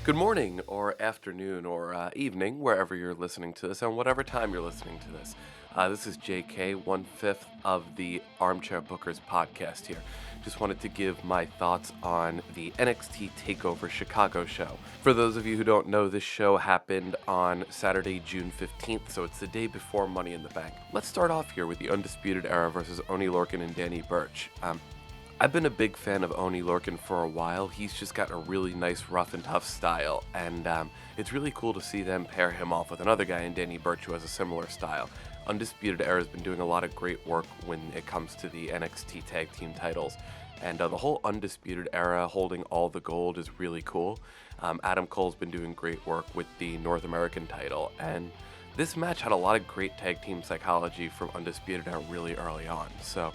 Good morning, or afternoon, or evening, wherever you're listening to this, and whatever time you're listening to this. This is JK, 1/5 of the Armchair Bookers Podcast here. Just wanted to give my thoughts on the NXT TakeOver Chicago show. For those of you who don't know, this show happened on Saturday, June 15th, so it's the day before Money in the Bank. Let's start off here with the Undisputed Era versus Oney Lorcan and Danny Burch. I've been a big fan of Oney Lorcan for a while. He's just got a really nice rough and tough style, and it's really cool to see them pair him off with another guy in Danny Burch who has a similar style. Undisputed Era has been doing a lot of great work when it comes to the NXT Tag Team titles, and the whole Undisputed Era holding all the gold is really cool. Adam Cole's been doing great work with the North American title, and this match had a lot of great tag team psychology from Undisputed Era really early on. So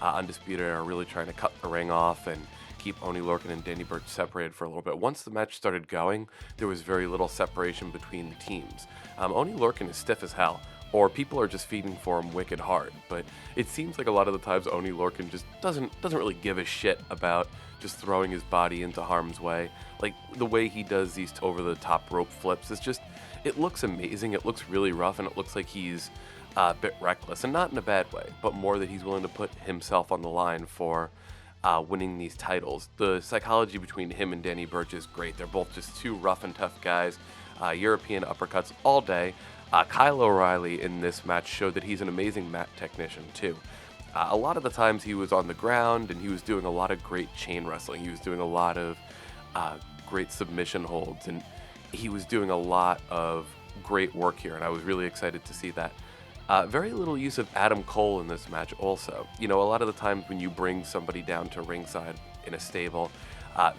Undisputed are really trying to cut the ring off and keep Oney Lorcan and Danny Burch separated for a little bit. Once the match started going, there was very little separation between the teams. Oney Lorcan is stiff as hell, or people are just feeding for him wicked hard. But it seems like a lot of the times Oney Lorcan just doesn't really give a shit about just throwing his body into harm's way. Like the way he does these over-the-top rope flips is just, it looks amazing. It looks really rough, and it looks like he's a bit reckless, and not in a bad way, but more that he's willing to put himself on the line for winning these titles. The psychology between him and Danny Burch is great. They're both just two rough and tough guys, European uppercuts all day. Kyle O'Reilly in this match showed that he's an amazing mat technician too. A lot of the times he was on the ground, and he was doing a lot of great chain wrestling. He was doing a lot of great submission holds, and he was doing a lot of great work here, and I was really excited to see that. Very little use of Adam Cole in this match also. You know, a lot of the times when you bring somebody down to ringside in a stable,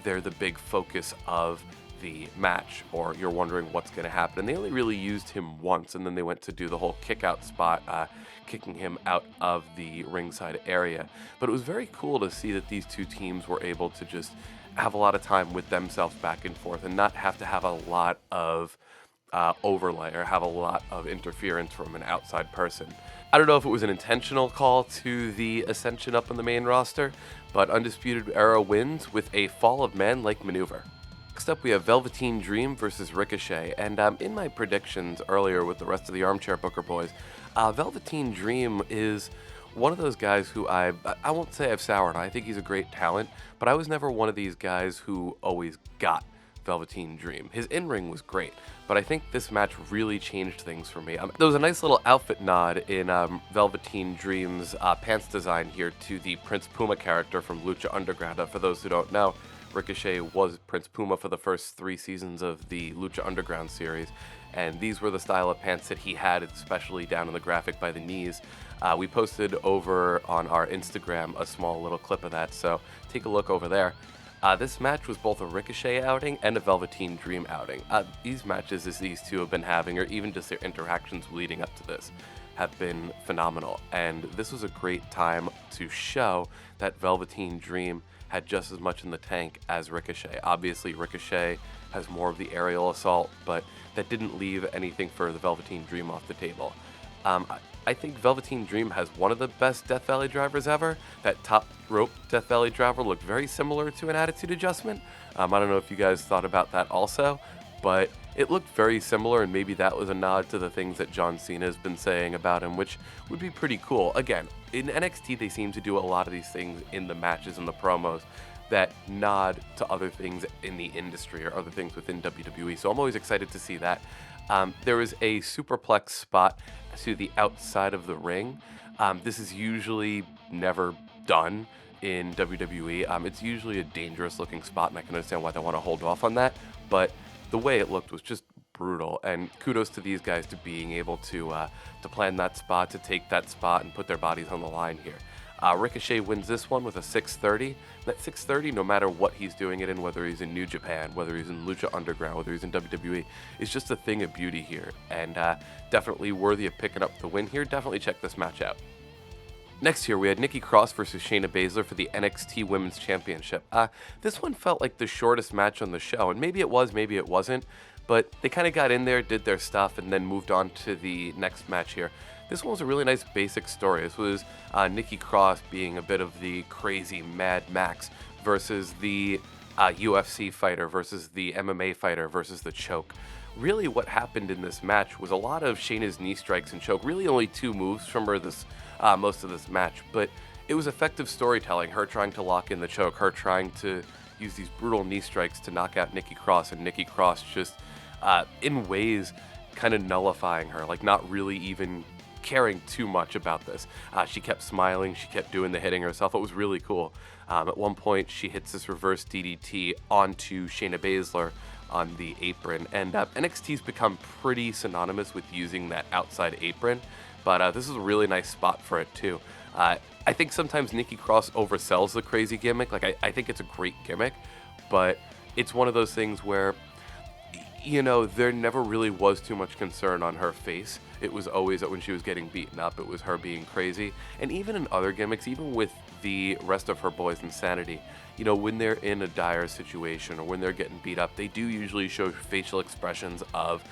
they're the big focus of the match, or you're wondering what's going to happen. And they only really used him once, and then they went to do the whole kick out spot, kicking him out of the ringside area. But it was very cool to see that these two teams were able to just have a lot of time with themselves back and forth and not have to have a lot of overlay or have a lot of interference from an outside person. I don't know if it was an intentional call to the Ascension up on the main roster, but Undisputed Era wins with a Fall of Man-like maneuver. Next up, we have Velveteen Dream versus Ricochet, and in my predictions earlier with the rest of the Armchair Booker boys, Velveteen Dream is one of those guys who I won't say I've soured on. I think he's a great talent, but I was never one of these guys who always got Velveteen Dream. His in-ring was great, but I think this match really changed things for me. There was a nice little outfit nod in Velveteen Dream's pants design here to the Prince Puma character from Lucha Underground. For those who don't know, Ricochet was Prince Puma for the first 3 seasons of the Lucha Underground series, and these were the style of pants that he had, especially down in the graphic by the knees. We posted over on our Instagram a small little clip of that, so take a look over there. This match was both a Ricochet outing and a Velveteen Dream outing. These matches as these two have been having, or even just their interactions leading up to this, have been phenomenal. And this was a great time to show that Velveteen Dream had just as much in the tank as Ricochet. Obviously, Ricochet has more of the aerial assault, but that didn't leave anything for the Velveteen Dream off the table. I think Velveteen Dream has one of the best Death Valley drivers ever. That top rope Death Valley driver looked very similar to an Attitude Adjustment. I don't know if you guys thought about that also, but it looked very similar, and maybe that was a nod to the things that John Cena has been saying about him, which would be pretty cool. Again, in NXT, they seem to do a lot of these things in the matches and the promos that nod to other things in the industry or other things within WWE, so I'm always excited to see that. There was a superplex spot to the outside of the ring. This is usually never done in WWE. It's usually a dangerous looking spot, and I can understand why they want to hold off on that, but the way it looked was just brutal, and kudos to these guys to being able to plan that spot, to take that spot and put their bodies on the line here. Ricochet wins this one with a 630. That 630, no matter what he's doing it in, whether he's in New Japan, whether he's in Lucha Underground, whether he's in WWE, is just a thing of beauty here, and definitely worthy of picking up the win here. Definitely check this match out. Next here, we had Nikki Cross versus Shayna Baszler for the NXT Women's Championship. This one felt like the shortest match on the show, and maybe it was, maybe it wasn't, but they kind of got in there, did their stuff, and then moved on to the next match here. This one was a really nice basic story. This was Nikki Cross being a bit of the crazy Mad Max versus the UFC fighter versus the MMA fighter versus the choke. Really what happened in this match was a lot of Shayna's knee strikes and choke. Really only 2 moves from her most of this match, but it was effective storytelling, her trying to lock in the choke, her trying to use these brutal knee strikes to knock out Nikki Cross, and Nikki Cross just in ways kind of nullifying her, like not really even caring too much about this. She kept smiling, she kept doing the hitting herself. It was really cool. At one point, she hits this reverse DDT onto Shayna Baszler on the apron, and NXT's become pretty synonymous with using that outside apron, but this is a really nice spot for it too. I think sometimes Nikki Cross oversells the crazy gimmick. Like, I think it's a great gimmick, but it's one of those things where, you know, there never really was too much concern on her face. It was always that when she was getting beaten up, it was her being crazy. And even in other gimmicks, even with the rest of her boys' insanity, you know, when they're in a dire situation or when they're getting beat up, they do usually show facial expressions of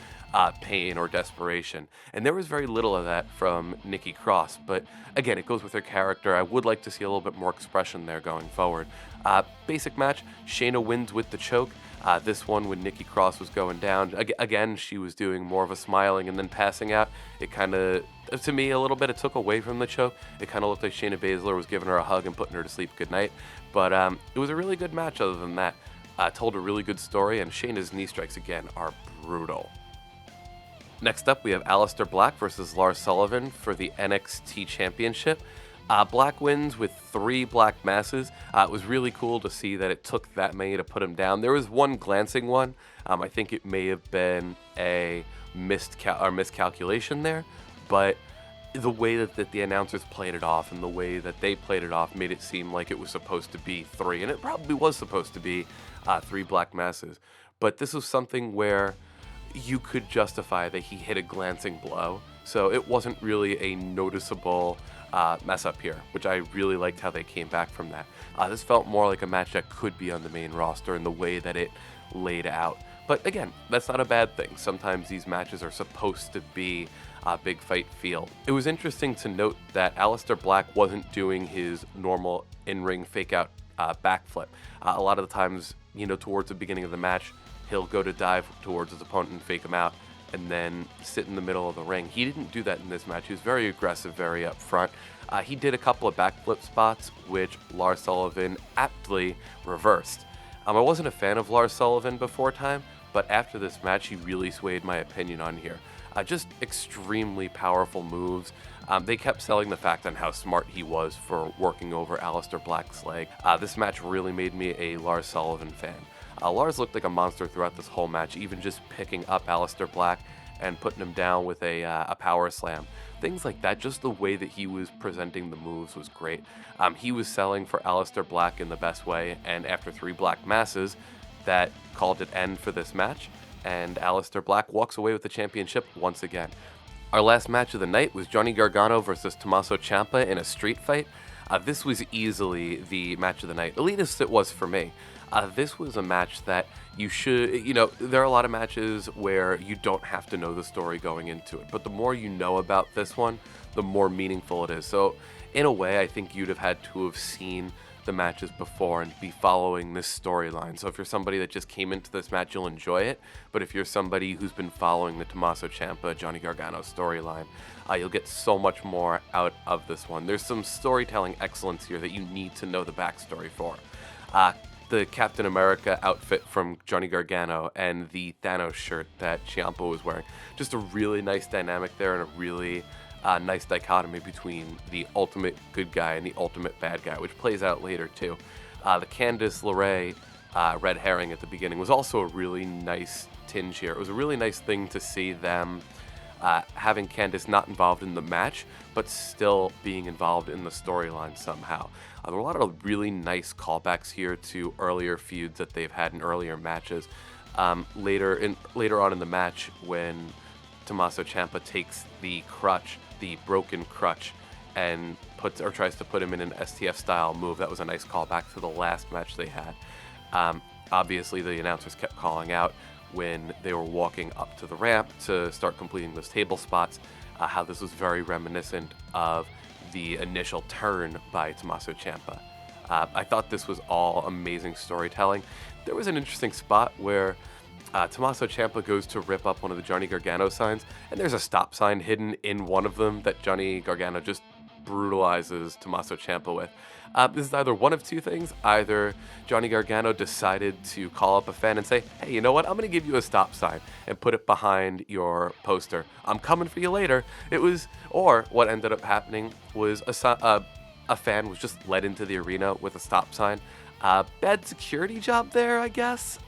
pain or desperation. And there was very little of that from Nikki Cross. But again, it goes with her character. I would like to see a little bit more expression there going forward. Basic match, Shayna wins with the choke. This one, when Nikki Cross was going down, again, she was doing more of a smiling and then passing out. It kind of, to me, a little bit, it took away from the choke. It kind of looked like Shayna Baszler was giving her a hug and putting her to sleep goodnight. But it was a really good match other than that. Told a really good story, and Shayna's knee strikes, again, are brutal. Next up, we have Aleister Black versus Lars Sullivan for the NXT Championship. Black wins with 3 black masses. It was really cool to see that it took that many to put him down. There was one glancing one. I think it may have been a miscalculation there, but the way that the announcers played it off and the way that they played it off made it seem like it was supposed to be 3, and it probably was supposed to be 3 black masses. But this was something where you could justify that he hit a glancing blow, so it wasn't really a noticeable mess up here, which I really liked how they came back from that. This felt more like a match that could be on the main roster in the way that it laid out. But again, that's not a bad thing. Sometimes these matches are supposed to be a big fight feel. It was interesting to note that Aleister Black wasn't doing his normal in-ring fake-out backflip. A lot of the times, you know, towards the beginning of the match, he'll go to dive towards his opponent and fake him out, and then sit in the middle of the ring. He didn't do that in this match. He was very aggressive, very up front. He did a couple of backflip spots, which Lars Sullivan aptly reversed. I wasn't a fan of Lars Sullivan before time, but after this match, he really swayed my opinion on here. Just extremely powerful moves. They kept selling the fact on how smart he was for working over Aleister Black's leg. This match really made me a Lars Sullivan fan. Lars looked like a monster throughout this whole match, even just picking up Aleister Black and putting him down with a power slam. Things like that, just the way that he was presenting the moves was great. He was selling for Aleister Black in the best way, and after 3 black masses, that called it end for this match, and Aleister Black walks away with the championship once again. Our last match of the night was Johnny Gargano versus Tomasso Ciampa in a street fight. This was easily the match of the night. Elitist it was for me. This was a match that you should, you know, there are a lot of matches where you don't have to know the story going into it, but the more you know about this one, the more meaningful it is. So in a way, I think you'd have had to have seen the matches before and be following this storyline. So if you're somebody that just came into this match, you'll enjoy it. But if you're somebody who's been following the Tomasso Ciampa, Johnny Gargano storyline, you'll get so much more out of this one. There's some storytelling excellence here that you need to know the backstory for. The Captain America outfit from Johnny Gargano and the Thanos shirt that Ciampa was wearing. Just a really nice dynamic there and a really nice dichotomy between the ultimate good guy and the ultimate bad guy, which plays out later too. The Candice LeRae red herring at the beginning was also a really nice tinge here. It was a really nice thing to see them having Candice not involved in the match, but still being involved in the storyline somehow. There were a lot of really nice callbacks here to earlier feuds that they've had in earlier matches. Later on in the match, when Tomasso Ciampa takes the crutch, the broken crutch, and tries to put him in an STF style move, that was a nice callback to the last match they had. Obviously, the announcers kept calling out when they were walking up to the ramp to start completing those table spots, how this was very reminiscent of the initial turn by Tomasso Ciampa. I thought this was all amazing storytelling. There was an interesting spot where Tomasso Ciampa goes to rip up one of the Johnny Gargano signs, and there's a stop sign hidden in one of them that Johnny Gargano just brutalizes Tomasso Ciampa with. This is either one of two things. Either Johnny Gargano decided to call up a fan and say, hey, you know what? I'm going to give you a stop sign and put it behind your poster. I'm coming for you later. Or what ended up happening was a fan was just led into the arena with a stop sign. Bad security job there, I guess.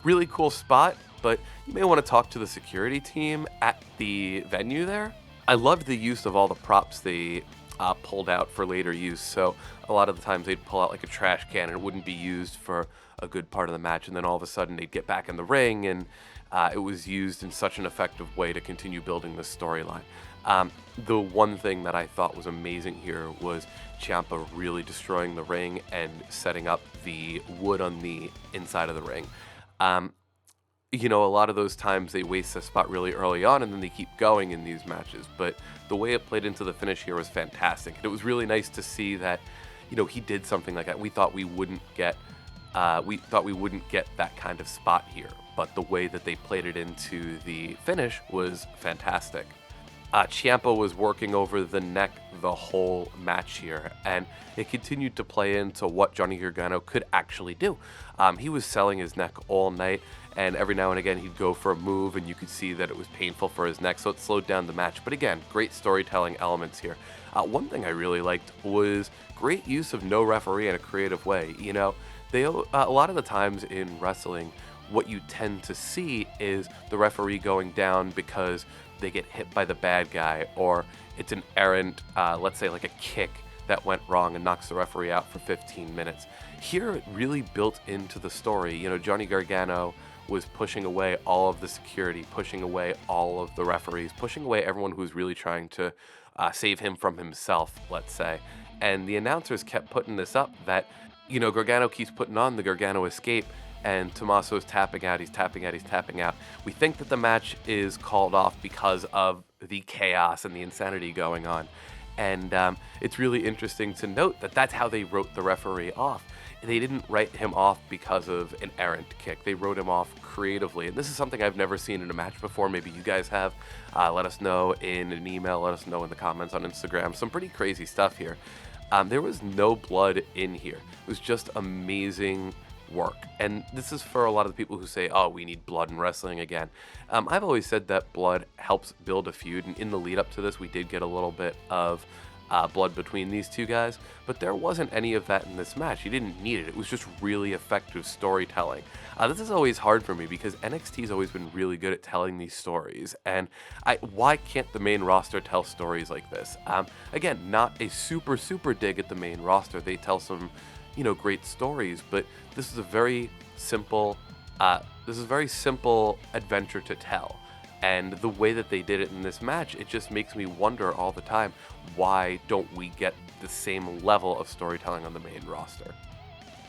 Really cool spot, but you may want to talk to the security team at the venue there. I loved the use of all the props they pulled out for later use. So a lot of the times they'd pull out like a trash can and it wouldn't be used for a good part of the match. And then all of a sudden they'd get back in the ring and it was used in such an effective way to continue building this storyline. The one thing that I thought was amazing here was Ciampa really destroying the ring and setting up the wood on the inside of the ring. A lot of those times they waste a spot really early on and then they keep going in these matches. But the way it played into the finish here was fantastic. And it was really nice to see that, he did something like that. We thought we wouldn't get that kind of spot here. But the way that they played it into the finish was fantastic. Ciampa was working over the neck the whole match here, and it continued to play into what Johnny Gargano could actually do. He was selling his neck all night, and every now and again he'd go for a move, and you could see that it was painful for his neck, so it slowed down the match. But again, great storytelling elements here. One thing I really liked was great use of no referee in a creative way. A lot of the times in wrestling, what you tend to see is the referee going down because they get hit by the bad guy, or it's an errant, let's say like a kick that went wrong and knocks the referee out for 15 minutes. Here it really built into the story. Johnny Gargano was pushing away all of the security, pushing away all of the referees, pushing away everyone who was really trying to save him from himself, let's say. And the announcers kept putting this up that, Gargano keeps putting on the Gargano escape, and Tomasso's tapping out, he's tapping out. We think that the match is called off because of the chaos and the insanity going on. And it's really interesting to note that that's how they wrote the referee off. They didn't write him off because of an errant kick. They wrote him off creatively. And this is something I've never seen in a match before. Maybe you guys have. Let us know in an email. Let us know in the comments on Instagram. Some pretty crazy stuff here. There was no blood in here. It was just amazing work. And this is for a lot of the people who say, oh, we need blood in wrestling again. I've always said that blood helps build a feud, and in the lead up to this we did get a little bit of blood between these two guys, but there wasn't any of that in this match. You didn't need it. It was just really effective storytelling. This is always hard for me because NXT's always been really good at telling these stories, and why can't the main roster tell stories like this? Again, not a super dig at the main roster. They tell some great stories, but this is a very simple adventure to tell. And the way that they did it in this match, it just makes me wonder all the time, why don't we get the same level of storytelling on the main roster?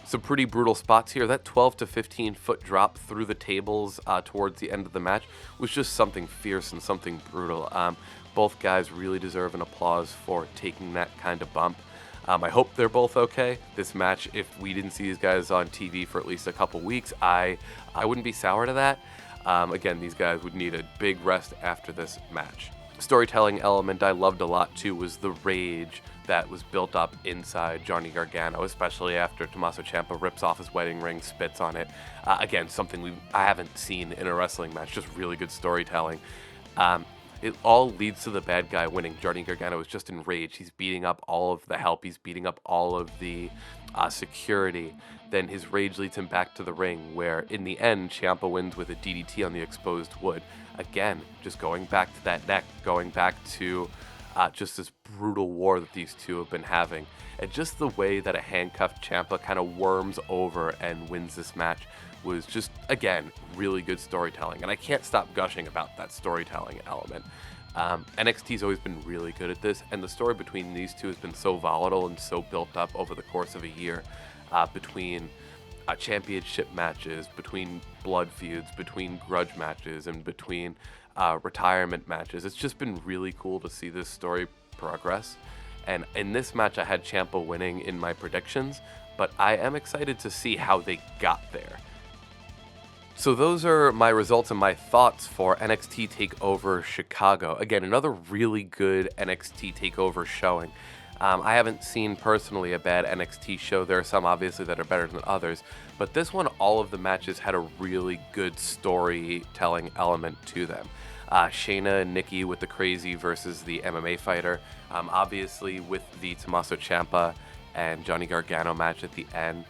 Some pretty brutal spots here. That 12 to 15 foot drop through the tables towards the end of the match was just something fierce and something brutal. Both guys really deserve an applause for taking that kind of bump. I hope they're both okay. This match, if we didn't see these guys on TV for at least a couple weeks, I wouldn't be sour to that. Again, these guys would need a big rest after this match. Storytelling element I loved a lot too was the rage that was built up inside Johnny Gargano, especially after Tomasso Ciampa rips off his wedding ring, spits on it. Again, something I haven't seen in a wrestling match, just really good storytelling. It all leads to the bad guy winning. Johnny Gargano is just enraged. He's beating up all of the help. He's beating up all of the security. Then his rage leads him back to the ring, where in the end, Ciampa wins with a DDT on the exposed wood. Again, just going back to that neck, going back to just this brutal war that these two have been having. And just the way that a handcuffed Ciampa kind of worms over and wins this match was just, again, really good storytelling. And I can't stop gushing about that storytelling element. NXT's always been really good at this, and the story between these two has been so volatile and so built up over the course of a year, between championship matches, between blood feuds, between grudge matches, and between retirement matches. It's just been really cool to see this story progress. And in this match, I had Ciampa winning in my predictions, but I am excited to see how they got there. So those are my results and my thoughts for NXT TakeOver Chicago. Again, another really good NXT TakeOver showing. I haven't seen personally a bad NXT show. There are some obviously that are better than others, but this one, all of the matches had a really good storytelling element to them. Shayna and Nikki with the crazy versus the MMA fighter. Obviously with the Tomasso Ciampa and Johnny Gargano match at the end.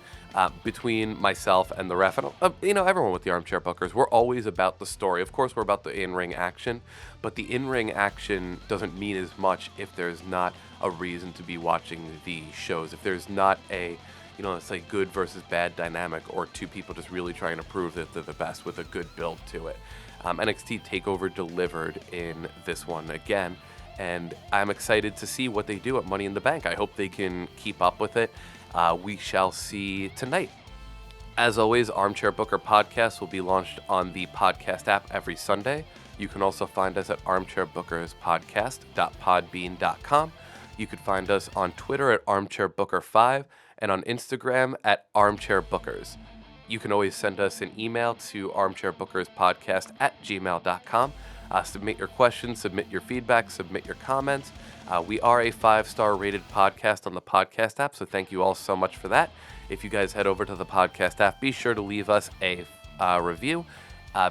Between myself and the ref, and everyone with the Armchair Bookers, we're always about the story. Of course, we're about the in-ring action, but the in-ring action doesn't mean as much if there's not a reason to be watching the shows. If there's not a, let's say good versus bad dynamic, or two people just really trying to prove that they're the best with a good build to it. NXT TakeOver delivered in this one again, and I'm excited to see what they do at Money in the Bank. I hope they can keep up with it. We shall see tonight. As always, Armchair Booker Podcast will be launched on the podcast app every Sunday. You can also find us at armchairbookerspodcast.podbean.com. You could find us on Twitter at armchairbooker5 and on Instagram at armchairbookers. You can always send us an email to armchairbookerspodcast@gmail.com. Submit your questions, submit your feedback, submit your comments. We are a 5-star rated podcast on the podcast app, so thank you all so much for that. If you guys head over to the podcast app, be sure to leave us a review.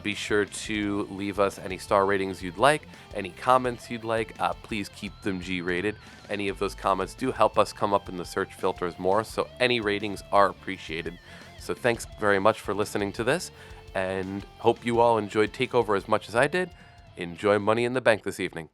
Be sure to leave us any star ratings you'd like, any comments you'd like. Please keep them G-rated. Any of those comments do help us come up in the search filters more, so any ratings are appreciated. So thanks very much for listening to this, and hope you all enjoyed TakeOver as much as I did. Enjoy Money in the Bank this evening.